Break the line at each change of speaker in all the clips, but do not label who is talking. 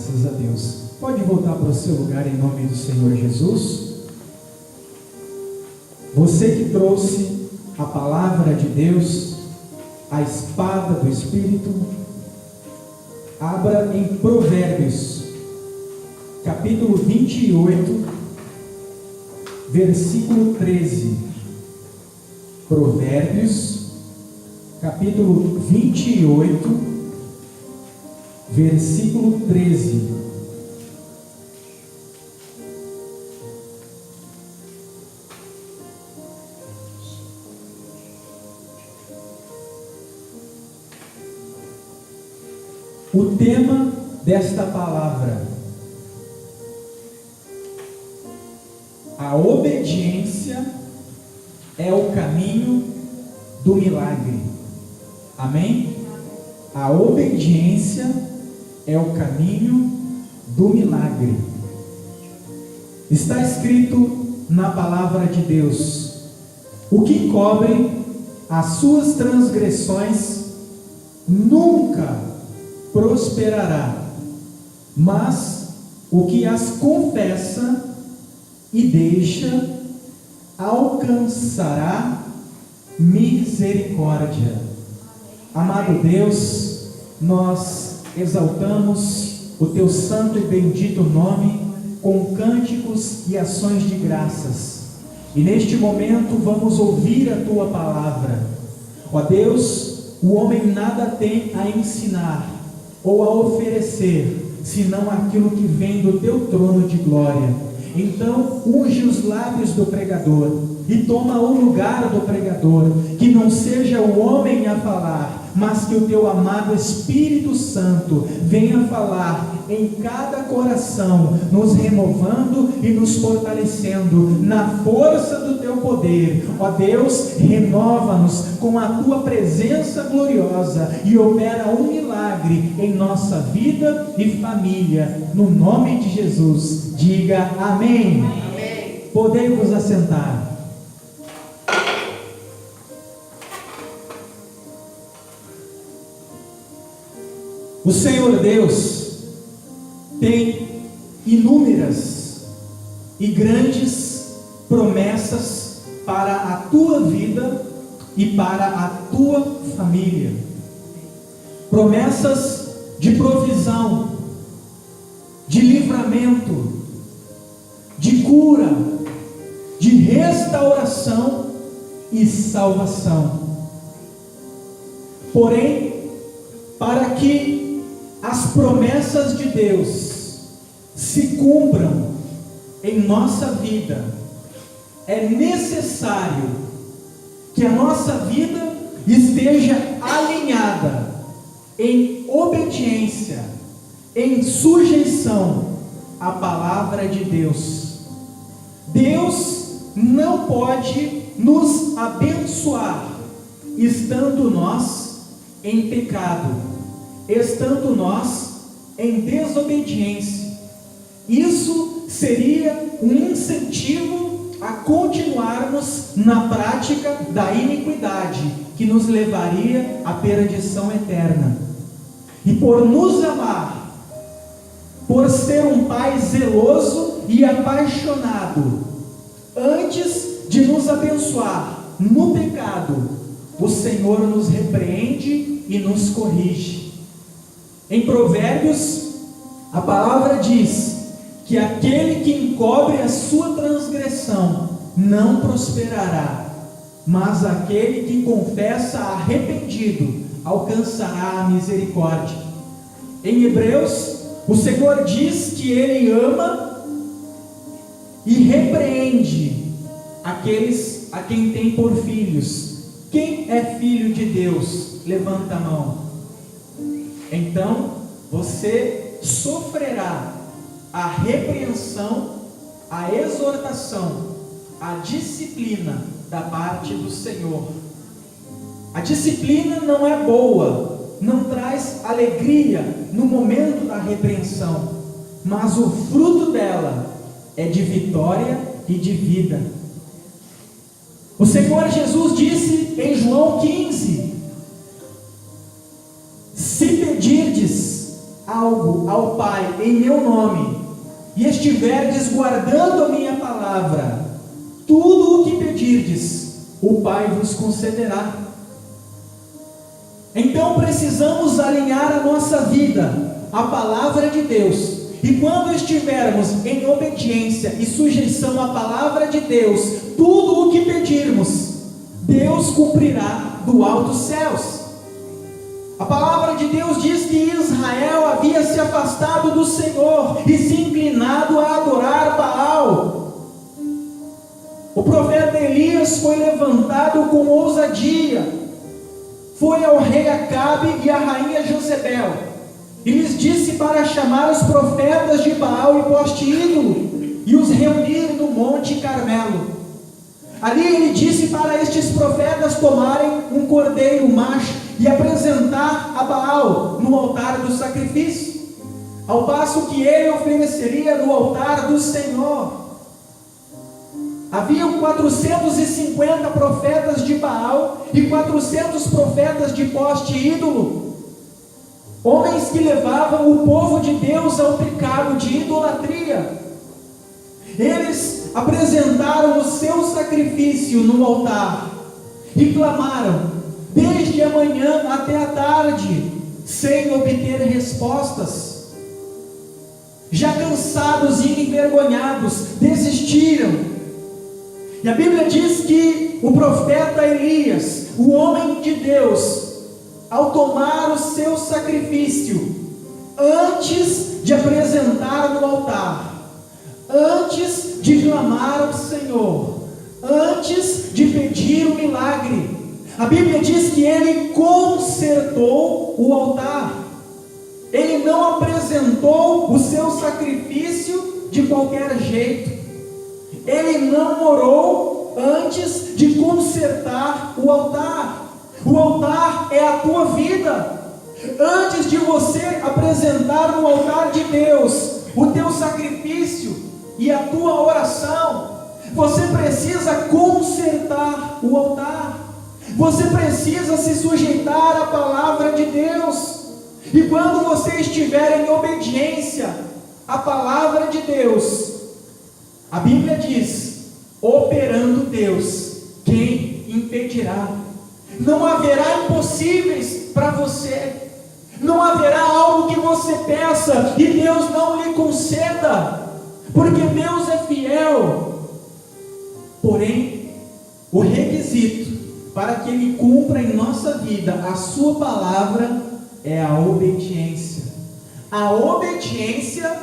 Graças a Deus. Pode voltar para o seu lugar em nome do Senhor Jesus. Você que trouxe a palavra de Deus, a espada do Espírito, abra em Provérbios, capítulo 28, versículo 13. Provérbios, capítulo 28, versículo 13. O tema desta palavra: a obediência é o caminho do milagre. Amém? A obediência é o caminho do milagre. Está escrito na palavra de Deus: o que cobre as suas transgressões nunca prosperará, mas o que as confessa e deixa alcançará misericórdia. Amado Deus, nós exaltamos o teu santo e bendito nome com cânticos e ações de graças, e neste momento vamos ouvir a tua palavra. Ó Deus, o homem nada tem a ensinar ou a oferecer, senão aquilo que vem do teu trono de glória. Então, unge os lábios do pregador e toma o lugar do pregador, que não seja o homem a falar, mas que o teu amado Espírito Santo venha falar em cada coração, nos renovando e nos fortalecendo na força do teu poder. Ó Deus, renova-nos com a tua presença gloriosa e opera um milagre em nossa vida e família, no nome de Jesus. Diga amém. Amém. Podem vos assentar. O Senhor Deus tem inúmeras e grandes promessas para a tua vida e para a tua família. Promessas de provisão, de livramento, de cura, de restauração e salvação. Porém, para que as promessas de Deus se cumpram em nossa vida, é necessário que a nossa vida esteja alinhada em obediência, em sujeição à palavra de Deus. Deus não pode nos abençoar estando nós em pecado, estando nós em desobediência. Isso seria um incentivo a continuarmos na prática da iniquidade, que nos levaria à perdição eterna. E por nos amar, por ser um Pai zeloso e apaixonado, antes de nos abençoar no pecado, o Senhor nos repreende e nos corrige. Em Provérbios, a palavra diz que aquele que encobre a sua transgressão não prosperará, mas aquele que confessa arrependido alcançará a misericórdia. Em Hebreus, o Senhor diz que Ele ama e repreende aqueles a quem tem por filhos. Quem é filho de Deus? Levanta a mão. Então, você sofrerá a repreensão, a exortação, a disciplina da parte do Senhor. A disciplina não é boa, não traz alegria no momento da repreensão, mas o fruto dela é de vitória e de vida. O Senhor Jesus disse em João 15: se pedirdes algo ao Pai em meu nome, e estiverdes guardando a minha palavra, tudo o que pedirdes, o Pai vos concederá. Então precisamos alinhar a nossa vida à palavra de Deus, e quando estivermos em obediência e sujeição à palavra de Deus, tudo o que pedirmos, Deus cumprirá do alto dos céus. A palavra de Deus diz que Israel havia se afastado do Senhor e se inclinado a adorar Baal. O profeta Elias foi levantado com ousadia, foi ao rei Acabe e à rainha Jezebel, e lhes disse para chamar os profetas de Baal e poste ídolo, e os reunir no monte Carmelo. Ali ele disse para estes profetas tomarem um cordeiro macho e apresentar a Baal no altar do sacrifício, ao passo que ele ofereceria no altar do Senhor. Haviam 450 profetas de Baal e 400 profetas de poste ídolo, homens que levavam o povo de Deus ao pecado de idolatria. Eles apresentaram o seu sacrifício no altar e clamaram desde a manhã até a tarde, sem obter respostas. Já cansados e envergonhados, desistiram. E a Bíblia diz que o profeta Elias, o homem de Deus, ao tomar o seu sacrifício, antes de apresentar no altar, antes de clamar ao Senhor, antes de pedir o milagre, a Bíblia diz que ele consertou o altar. Ele não apresentou o seu sacrifício de qualquer jeito. Ele não orou antes de consertar o altar. O altar é a tua vida. Antes de você apresentar no altar de Deus o teu sacrifício e a tua oração, você precisa consertar o altar. Você precisa se sujeitar à palavra de Deus. E quando você estiver em obediência à palavra de Deus, a Bíblia diz: operando Deus, quem impedirá? Não haverá impossíveis para você. Não haverá algo que você peça e Deus não lhe conceda, porque Deus é fiel. Porém, o requisito para que Ele cumpra em nossa vida a sua palavra é a obediência. A obediência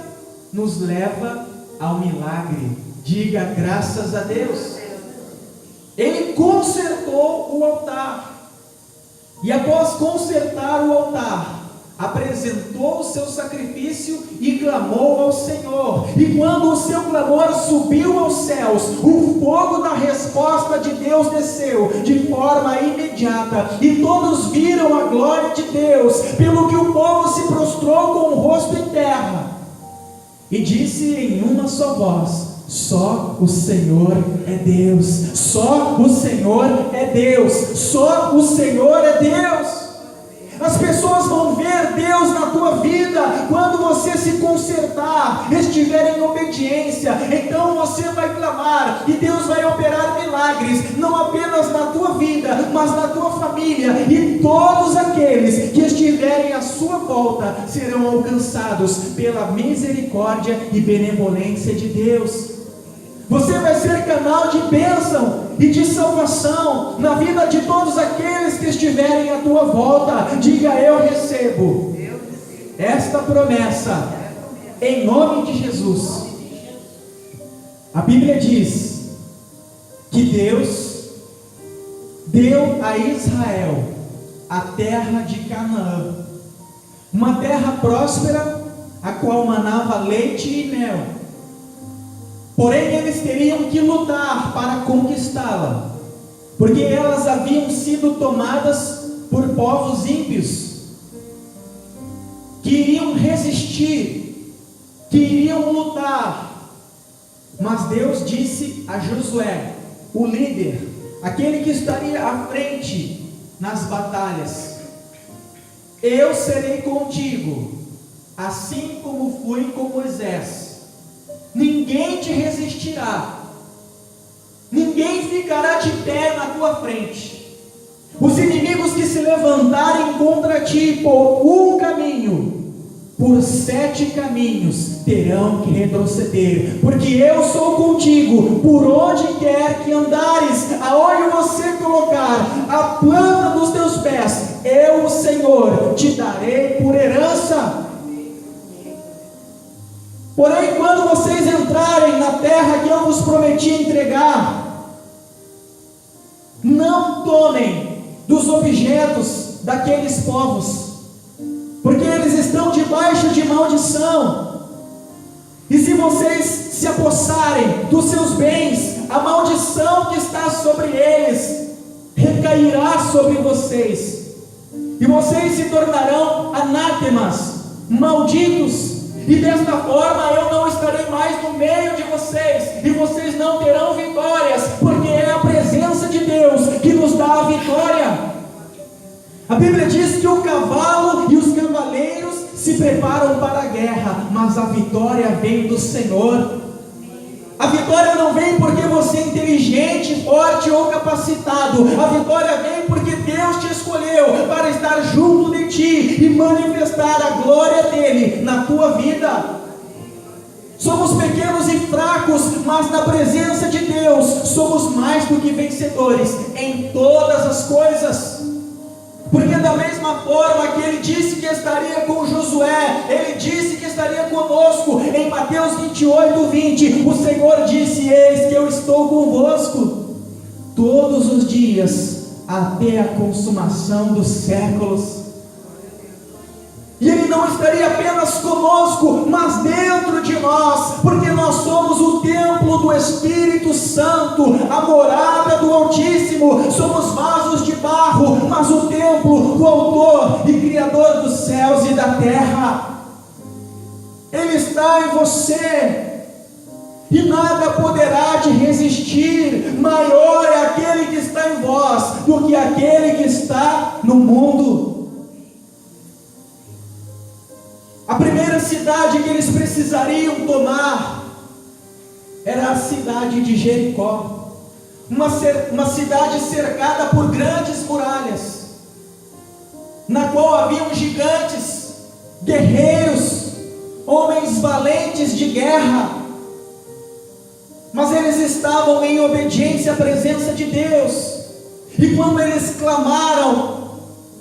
nos leva ao milagre. Diga graças a Deus. Ele consertou o altar, e após consertar o altar, apresentou o seu sacrifício e clamou ao Senhor. E quando o seu clamor subiu aos céus, o fogo da resposta de Deus desceu de forma imediata, e todos viram a glória de Deus, pelo que o povo se prostrou com o rosto em terra e disse em uma só voz: só o Senhor é Deus, só o Senhor é Deus, só o Senhor é Deus. As pessoas vão ver Deus na tua vida quando você se consertar, estiver em obediência. Então você vai clamar e Deus vai operar milagres, não apenas na tua vida, mas na tua família, e todos aqueles que estiverem à sua volta serão alcançados pela misericórdia e benevolência de Deus. Você vai ser canal de bênção e de salvação na vida de todos aqueles que estiverem à tua volta. Diga: eu recebo esta promessa em nome de Jesus. A Bíblia diz que Deus deu a Israel a terra de Canaã, uma terra próspera, a qual manava leite e mel. Porém, eles teriam que lutar para conquistá-la, porque elas haviam sido tomadas por povos ímpios, que iriam resistir, que iriam lutar. Mas Deus disse a Josué, o líder, aquele que estaria à frente nas batalhas: eu serei contigo, assim como fui com Moisés, ninguém te resistirá, ninguém ficará de pé na tua frente. Os inimigos que se levantarem contra ti por um caminho, por 7 caminhos terão que retroceder, porque eu sou contigo, por onde quer que andares, aonde você colocar a planta dos teus pés, eu, o Senhor, te darei por herança. Porém, quando vocês entrarem na terra que eu vos prometi entregar, não tomem dos objetos daqueles povos, porque eles estão debaixo de maldição. E se vocês se apossarem dos seus bens, a maldição que está sobre eles recairá sobre vocês, e vocês se tornarão anátemas, malditos, e desta forma eu não estarei mais no meio de vocês, e vocês não terão vitórias, porque é a presença de Deus que nos dá a vitória. A Bíblia diz que o cavalo e os cavaleiros se preparam para a guerra, mas a vitória vem do Senhor. A vitória não vem porque você é inteligente, forte ou capacitado. A vitória vem porque Deus te escolheu para estar junto de ti e manifestar a glória dele na tua vida. Somos pequenos e fracos, mas na presença de Deus somos mais do que vencedores em todas as coisas. Porque da mesma forma que ele disse que estaria com Josué, ele disse que estaria conosco. Em Mateus 28:20, o Senhor disse: eis que eu estou convosco todos os dias, até a consumação dos séculos. E ele não estaria apenas conosco, mas dentro de nós, porque nós somos o templo do Espírito Santo, a morada do Altíssimo. Somos vasos de barro, mas o templo do Autor e Criador dos céus e da terra. Ele está em você, e nada poderá te resistir. Maior é aquele que está em vós do que aquele que está no mundo. A primeira cidade que eles precisariam tomar era a cidade de Jericó, uma cidade cercada por grandes muralhas, na qual haviam gigantes, guerreiros, homens valentes de guerra, mas eles estavam em obediência à presença de Deus. E quando eles clamaram,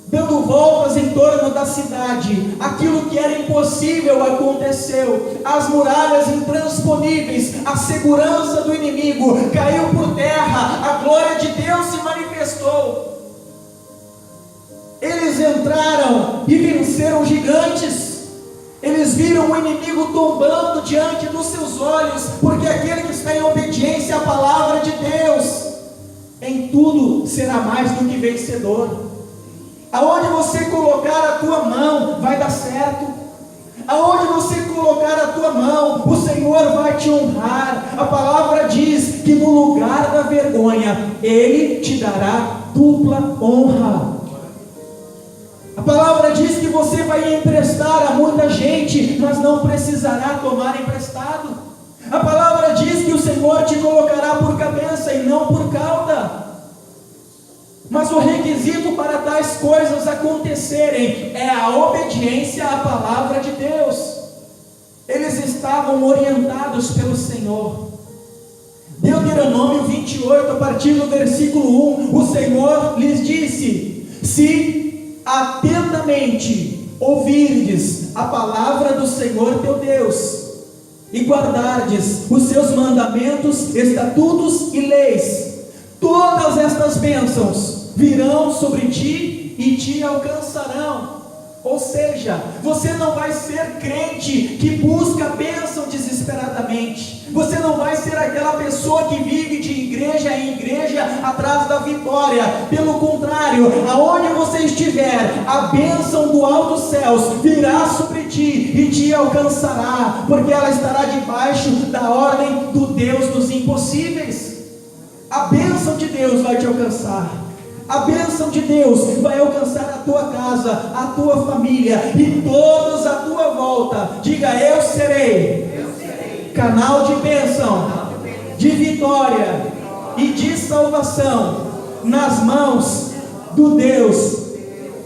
dando voltas em torno da cidade, aquilo que era impossível aconteceu. As muralhas intransponíveis, a segurança do inimigo caiu por terra, a glória de Deus se manifestou. Eles entraram e venceram gigantes. Eles viram o inimigo tombando diante dos seus olhos, porque aquele que está em obediência à palavra de Deus, em tudo será mais do que vencedor. Aonde você colocar a tua mão, vai dar certo. Aonde você colocar a tua mão, o Senhor vai te honrar. A palavra diz que no lugar da vergonha, Ele te dará dupla honra. A palavra diz que você vai emprestar a muita gente, mas não precisará tomar emprestado. A palavra diz que o Senhor te colocará por cabeça e não por cauda. Mas o requisito para tais coisas acontecerem é a obediência à palavra de Deus. Eles estavam orientados pelo Senhor. Deuteronômio 28, a partir do versículo 1, o Senhor lhes disse: se atentamente ouvirdes a palavra do Senhor teu Deus, e guardardes os seus mandamentos, estatutos e leis, todas estas bênçãos virão sobre ti e te alcançarão. Ou seja, você não vai ser crente que busca bênção desesperadamente. Você não vai ser aquela pessoa que vive de igreja em igreja atrás da vitória. Pelo contrário, aonde você estiver, a bênção do alto céus virá sobre ti e te alcançará, porque ela estará debaixo da ordem do Deus dos impossíveis. A bênção de Deus vai te alcançar. A bênção de Deus vai alcançar a tua casa, a tua família e todos à tua volta. Diga: eu serei canal de bênção, de vitória e de salvação nas mãos do Deus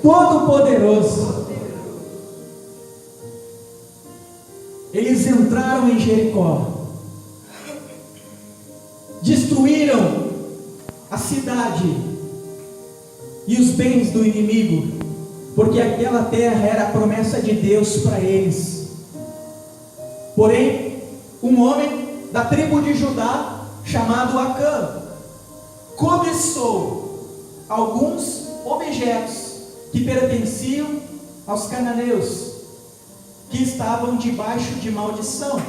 Todo-Poderoso. Eles entraram em Jericó, destruíram a cidade e os bens do inimigo, porque aquela terra era a promessa de Deus para eles. Porém, um homem da tribo de Judá, chamado Acã, cobiçou alguns objetos que pertenciam aos cananeus, que estavam debaixo de maldição.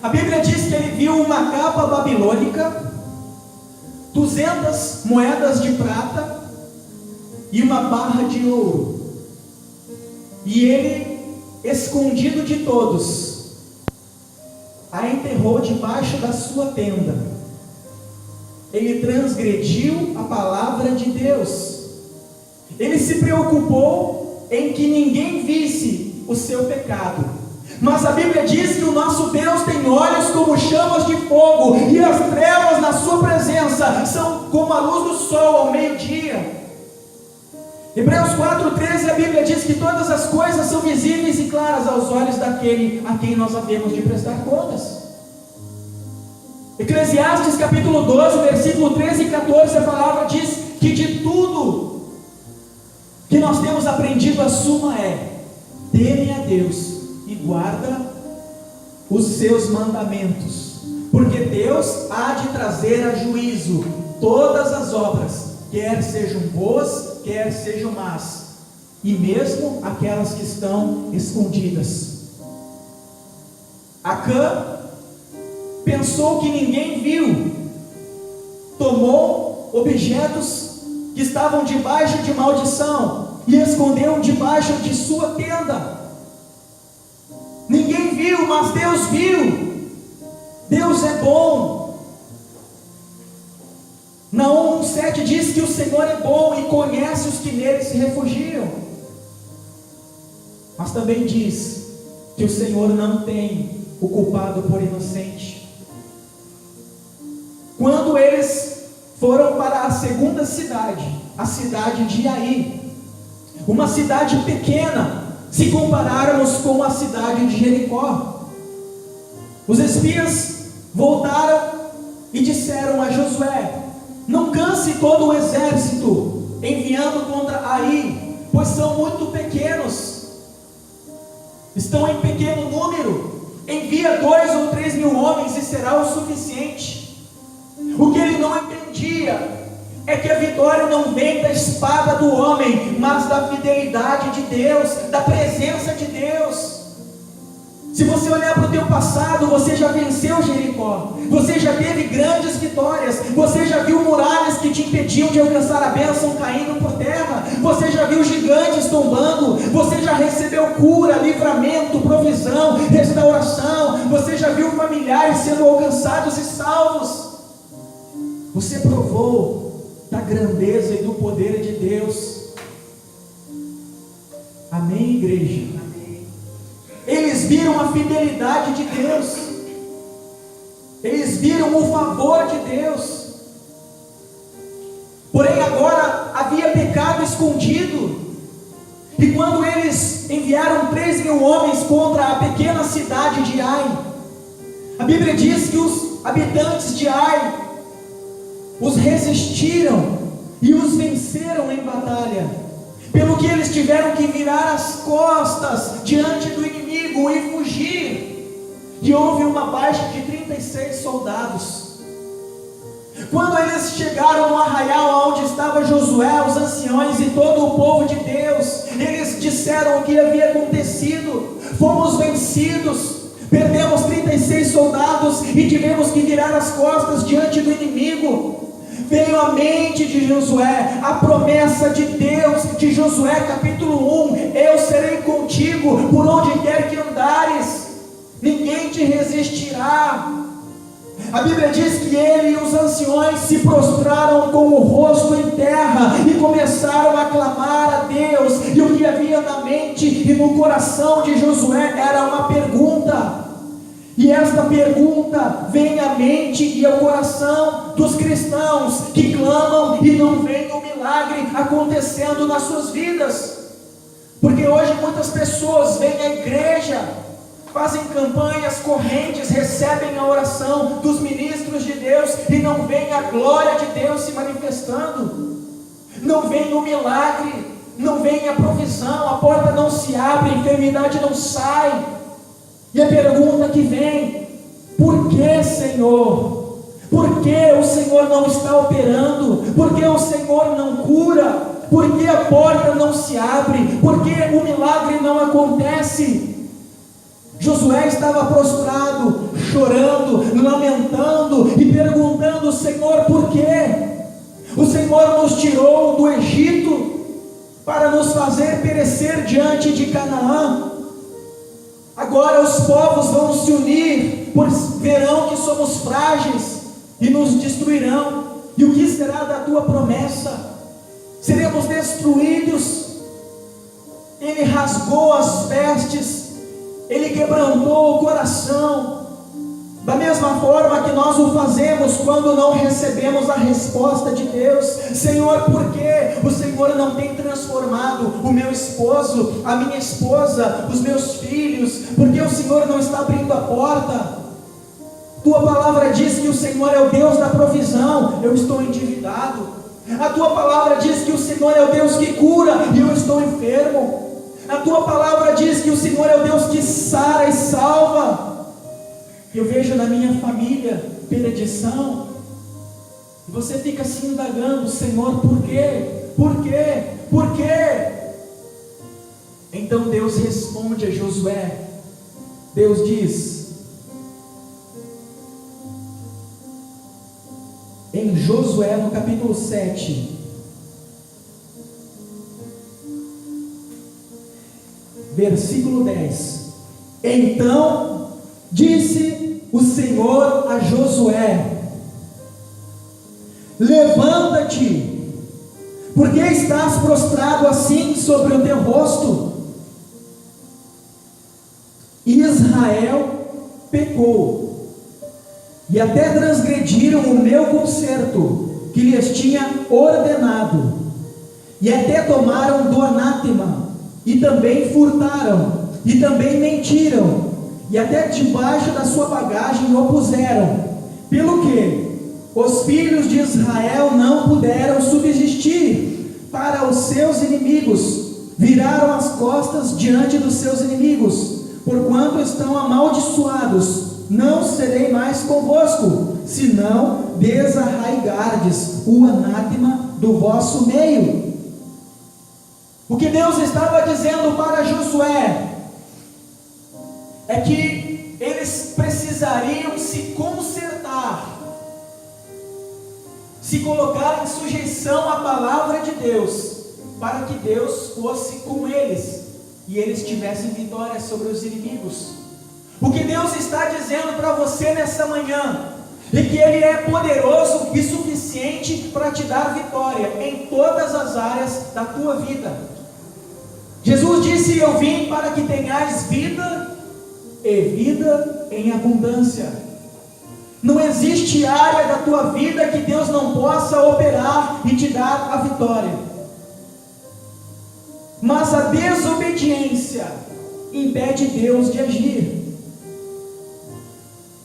A Bíblia diz que ele viu uma capa babilônica, 200 moedas de prata e uma barra de ouro. E ele, escondido de todos, a enterrou debaixo da sua tenda. Ele transgrediu a palavra de Deus. Ele se preocupou em que ninguém visse o seu pecado. Mas a Bíblia diz que o nosso Deus tem olhos como chamas de fogo, e as trevas na sua presença são como a luz do sol ao meio-dia. Hebreus 4,13, a Bíblia diz que todas as coisas são visíveis e claras aos olhos daquele a quem nós havemos de prestar contas. Eclesiastes capítulo 12, versículo 13 e 14, a palavra diz que de tudo que nós temos aprendido, a suma é: teme a Deus e guarda os seus mandamentos, porque Deus há de trazer a juízo todas as obras, quer sejam boas, quer sejam más, e mesmo aquelas que estão escondidas. Acã pensou que ninguém viu, tomou objetos que estavam debaixo de maldição e escondeu debaixo de sua tenda. Ninguém viu, mas Deus viu. Deus é bom. Naum 1,7 diz que o Senhor é bom e conhece os que nele se refugiam. Mas também diz que o Senhor não tem o culpado por inocente. Quando eles foram para a segunda cidade, a cidade de Ai, uma cidade pequena, se compararmos com a cidade de Jericó, os espias voltaram e disseram a Josué: não canse todo o exército enviando contra Ai, pois são muito pequenos, estão em pequeno número. Envia 2 ou 3 mil homens e será o suficiente. O que ele não entendia é que a vitória não vem da espada do homem, mas da fidelidade de Deus, da presença de Deus. Se você olhar para o teu passado, você já venceu Jericó, você já teve grandes vitórias, você já viu muralhas que te impediam de alcançar a bênção caindo por terra, você já viu gigantes tombando, você já recebeu cura, livramento, provisão, restauração, você já viu familiares sendo alcançados e salvos. Você provou da grandeza e do poder de Deus. Amém, igreja? Amém. Eles viram a fidelidade de Deus, eles viram o favor de Deus. Porém agora havia pecado escondido, e quando eles enviaram 3 mil homens contra a pequena cidade de Ai, a Bíblia diz que os habitantes de Ai os resistiram e os venceram em batalha, pelo que eles tiveram que virar as costas diante do inimigo e fugir, e houve uma baixa de 36 soldados. Quando eles chegaram no arraial onde estava Josué, os anciões e todo o povo de Deus, eles disseram o que havia acontecido: fomos vencidos, perdemos 36 soldados e tivemos que virar as costas diante do inimigo. Veio à mente de Josué a promessa de Deus, de Josué capítulo 1: eu serei contigo por onde quer que andares, ninguém te resistirá. A Bíblia diz que ele e os anciões se prostraram com o rosto em terra e começaram a clamar a Deus, havia na mente e no coração de Josué era uma pergunta. E esta pergunta vem à mente e ao coração dos cristãos que clamam e não veem o milagre acontecendo nas suas vidas. Porque hoje muitas pessoas vêm à igreja, fazem campanhas correntes, recebem a oração dos ministros de Deus e não veem a glória de Deus se manifestando, não veem o milagre, não veem a provisão, a porta não se abre, a enfermidade não sai. E a pergunta que vem: por que, Senhor? Por que o Senhor não está operando? Por que o Senhor não cura? Por que a porta não se abre? Por que o milagre não acontece? Josué estava prostrado, chorando, lamentando e perguntando: Senhor, por quê? O Senhor nos tirou do Egito para nos fazer perecer diante de Canaã. Agora os povos vão se unir, pois verão que somos frágeis e nos destruirão. E o que será da tua promessa? Seremos destruídos. Ele rasgou as vestes, ele quebrantou o coração. Da mesma forma que nós o fazemos quando não recebemos a resposta de Deus: Senhor, por que o Senhor não tem transformado o meu esposo, a minha esposa, os meus filhos? Por que o Senhor não está abrindo a porta? Tua palavra diz que o Senhor é o Deus da provisão, eu estou endividado. A tua palavra diz que o Senhor é o Deus que cura e eu estou enfermo. A tua palavra diz que o Senhor é o Deus que sara e salva. Eu vejo na minha família perdição, e você fica se indagando: Senhor, por quê? Por quê? Por quê? Então Deus responde a Josué. Deus diz em Josué, no capítulo 7, versículo 10: Então disse o Senhor a Josué: levanta-te, porque estás prostrado assim sobre o teu rosto? Israel pecou, e até transgrediram o meu concerto, que lhes tinha ordenado, e até tomaram do anátema, e também furtaram, e também mentiram, e até debaixo da sua bagagem o puseram, pelo que os filhos de Israel não puderam subsistir para os seus inimigos, viraram as costas diante dos seus inimigos, porquanto estão amaldiçoados. Não serei mais convosco, se não desarraigardes o anátema do vosso meio. O que Deus estava dizendo para Josué é que eles precisariam se consertar, se colocar em sujeição à palavra de Deus, para que Deus fosse com eles e eles tivessem vitória sobre os inimigos. O que Deus está dizendo para você nessa manhã é que Ele é poderoso e suficiente para te dar vitória em todas as áreas da tua vida. Jesus disse: eu vim para que tenhais vida e vida em abundância. Não existe área da tua vida que Deus não possa operar e te dar a vitória. Mas a desobediência impede Deus de agir.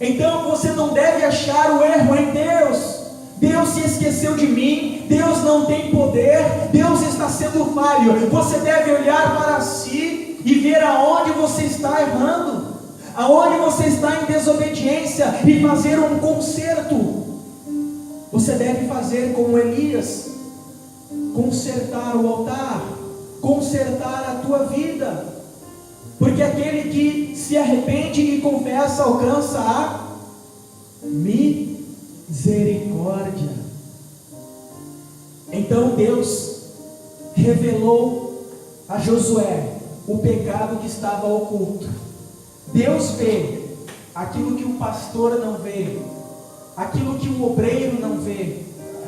Então você não deve achar o erro em Deus. Deus se esqueceu de mim, Deus não tem poder, Deus está sendo falho. Você deve olhar para si e ver aonde você está errando, aonde você está em desobediência, e fazer um conserto. Você deve fazer como Elias, consertar o altar, consertar a tua vida, porque aquele que se arrepende e confessa alcança a misericórdia. Então Deus revelou a Josué o pecado que estava oculto. Deus vê aquilo que o pastor não vê, aquilo que o obreiro não vê,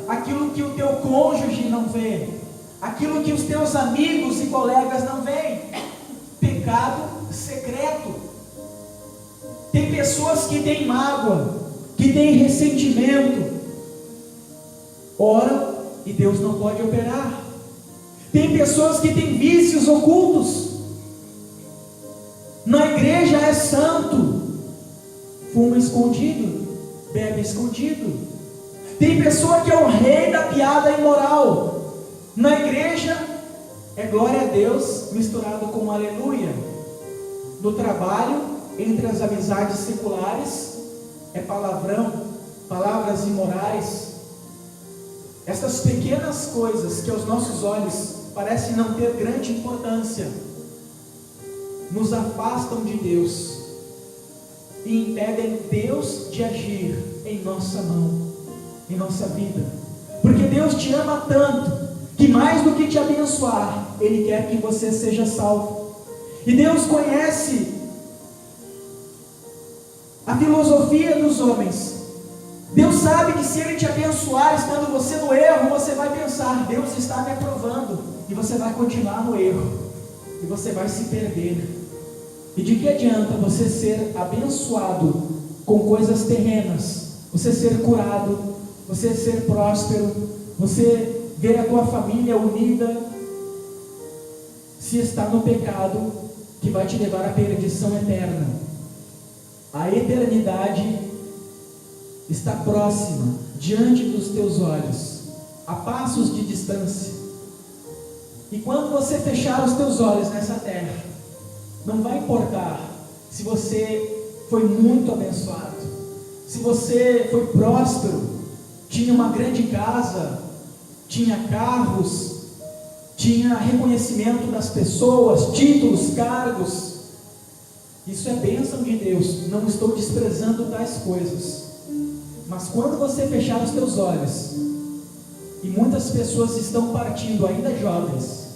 aquilo que o teu cônjuge não vê, aquilo que os teus amigos e colegas não veem, pecado secreto. Tem pessoas que têm mágoa, que têm ressentimento, oram e Deus não pode operar. Tem pessoas que têm vícios ocultos. Na igreja é santo, fuma escondido, bebe escondido. Tem pessoa que é o rei da piada imoral. Na igreja é glória a Deus misturado com aleluia. No trabalho, entre as amizades seculares, é palavrão, palavras imorais. Essas pequenas coisas que aos nossos olhos parecem não ter grande importância, nos afastam de Deus e impedem Deus de agir em nossa mão, em nossa vida. Porque Deus te ama tanto, que mais do que te abençoar, Ele quer que você seja salvo. E Deus conhece a filosofia dos homens. Deus sabe que se Ele te abençoar, estando você no erro, você vai pensar, Deus está me aprovando, e você vai continuar no erro, e você vai se perder. E de que adianta você ser abençoado com coisas terrenas, você ser curado, você ser próspero, você ver a tua família unida, se está no pecado que vai te levar à perdição eterna? A eternidade está próxima, diante dos teus olhos, a passos de distância. E quando você fechar os teus olhos nessa terra, não vai importar se você foi muito abençoado, se você foi próspero, tinha uma grande casa, tinha carros, tinha reconhecimento das pessoas, títulos, cargos. Isso é bênção de Deus, não estou desprezando tais coisas. Mas quando você fechar os teus olhos, e muitas pessoas estão partindo, ainda jovens,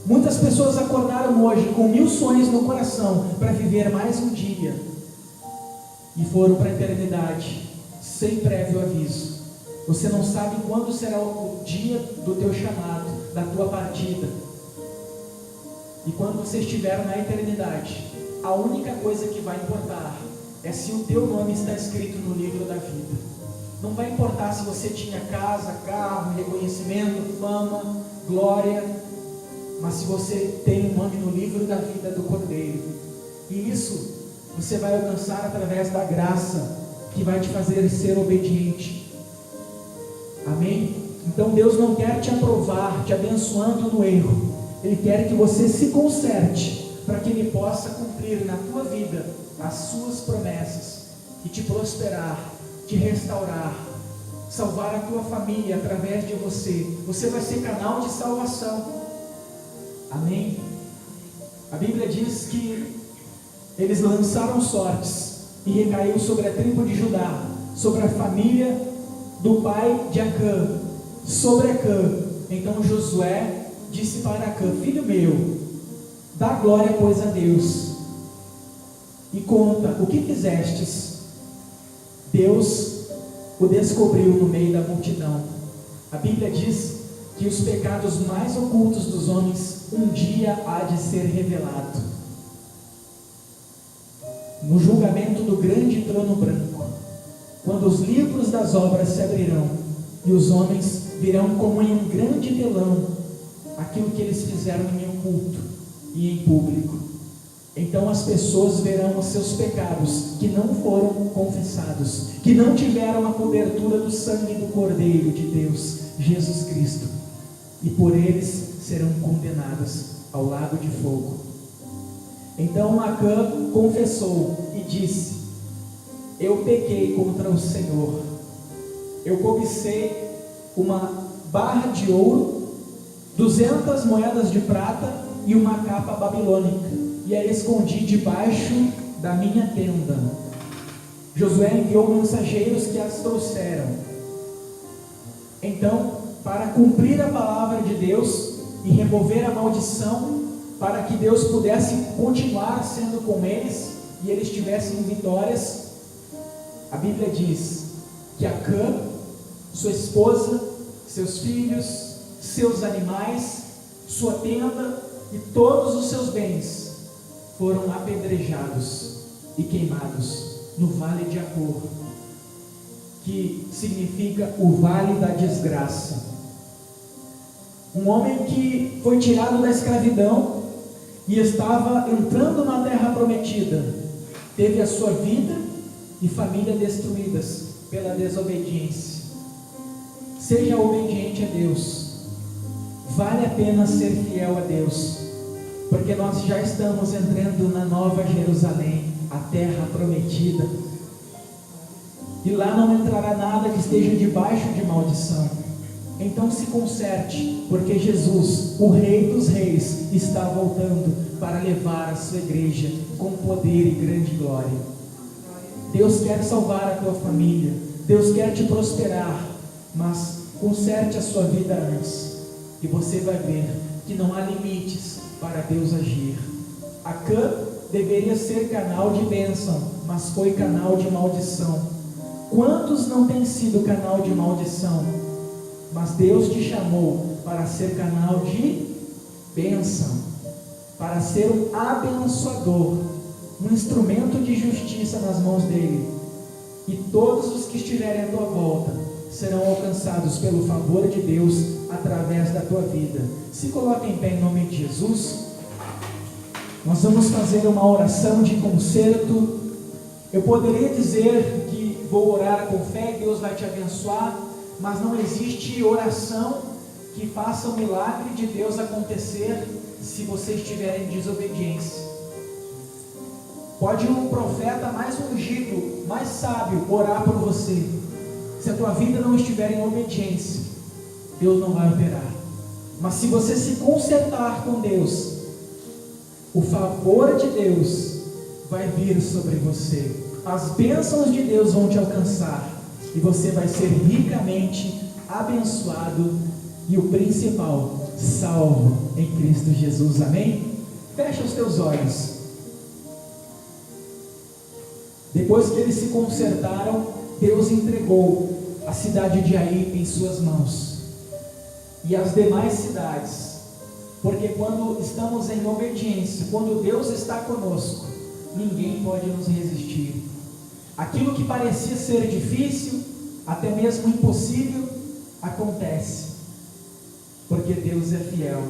muitas pessoas acordaram hoje com 1000 sonhos no coração para viver mais um dia, e foram para a eternidade, sem prévio aviso. Você não sabe quando será o dia do teu chamado, da tua partida. E quando você estiver na eternidade, a única coisa que vai importar é se o teu nome está escrito no livro da vida. Não vai importar se você tinha casa, carro, reconhecimento, fama, glória, mas se você tem um nome no livro da vida do Cordeiro. E isso você vai alcançar através da graça que vai te fazer ser obediente. Amém? Então Deus não quer te aprovar, te abençoando no erro. Ele quer que você se conserte, para que Ele possa cumprir na tua vida as suas promessas, e te prosperar, te restaurar, salvar a tua família através de você. Você vai ser canal de salvação. Amém? A Bíblia diz que eles lançaram sortes, e recaiu sobre a tribo de Judá, sobre a família do pai de Acã, sobre Acã. Então Josué disse para Acã: filho meu, dá glória pois a Deus, e conta o que fizestes. Deus o descobriu no meio da multidão. A Bíblia diz que os pecados mais ocultos dos homens um dia há de ser revelado no julgamento do grande trono branco, quando os livros das obras se abrirão, e os homens virão como em um grande telão aquilo que eles fizeram em oculto e em público. Então as pessoas verão os seus pecados que não foram confessados, que não tiveram a cobertura do sangue do Cordeiro de Deus, Jesus Cristo, e por eles serão condenados ao lago de fogo. Então Acã confessou e disse: eu pequei contra o Senhor, eu cobicei uma barra de ouro, 200 moedas de prata e uma capa babilônica, e a escondi debaixo da minha tenda. Josué enviou mensageiros que as trouxeram. Então, para cumprir a palavra de Deus e remover a maldição, para que Deus pudesse continuar sendo com eles e eles tivessem vitórias, a Bíblia diz que Acã, sua esposa, seus filhos, seus animais, sua tenda e todos os seus bens foram apedrejados e queimados no vale de Acor, que significa o vale da desgraça. Um homem que foi tirado da escravidão e estava entrando na terra prometida, teve a sua vida e família destruídas pela desobediência. Seja obediente a Deus. Vale a pena ser fiel a Deus, porque nós já estamos entrando na Nova Jerusalém, a terra prometida, e lá não entrará nada que esteja debaixo de maldição. Então se conserte, porque Jesus, o Rei dos Reis, está voltando para levar a sua igreja com poder e grande glória. Deus quer salvar a tua família, Deus quer te prosperar, mas conserte a sua vida antes, e você vai ver que não há limites para Deus agir. Acã deveria ser canal de bênção, mas foi canal de maldição. Quantos não têm sido canal de maldição? Mas Deus te chamou para ser canal de bênção, para ser um abençoador, um instrumento de justiça nas mãos dele. E todos os que estiverem à tua volta serão alcançados pelo favor de Deus através da tua vida. Se coloque em pé em nome de Jesus. Nós vamos fazer uma oração de conserto. Eu poderia dizer que vou orar com fé e Deus vai te abençoar, mas não existe oração que faça o milagre de Deus acontecer se você estiver em desobediência. Pode um profeta mais ungido, mais sábio, orar por você. Se a tua vida não estiver em obediência, Deus não vai operar. Mas se você se consertar com Deus, o favor de Deus vai vir sobre você. As bênçãos de Deus vão te alcançar. E você vai ser ricamente abençoado e o principal, salvo em Cristo Jesus. Amém? Fecha os teus olhos. Depois que eles se consertaram, Deus entregou a cidade de Ai em suas mãos e as demais cidades, porque quando estamos em obediência, quando Deus está conosco, ninguém pode nos resistir. Aquilo que parecia ser difícil, até mesmo impossível, acontece, porque Deus é fiel.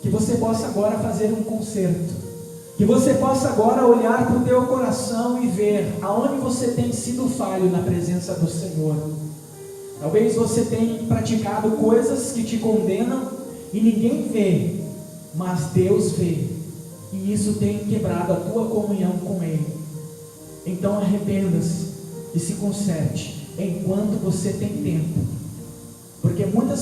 Que você possa agora fazer um conserto, que você possa agora olhar para o teu coração e ver aonde você tem sido falho na presença do Senhor. Talvez você tenha praticado coisas que te condenam e ninguém vê, mas Deus vê, e isso tem quebrado a tua comunhão com Ele. Então arrependa-se e se conserte enquanto você tem tempo, porque muitas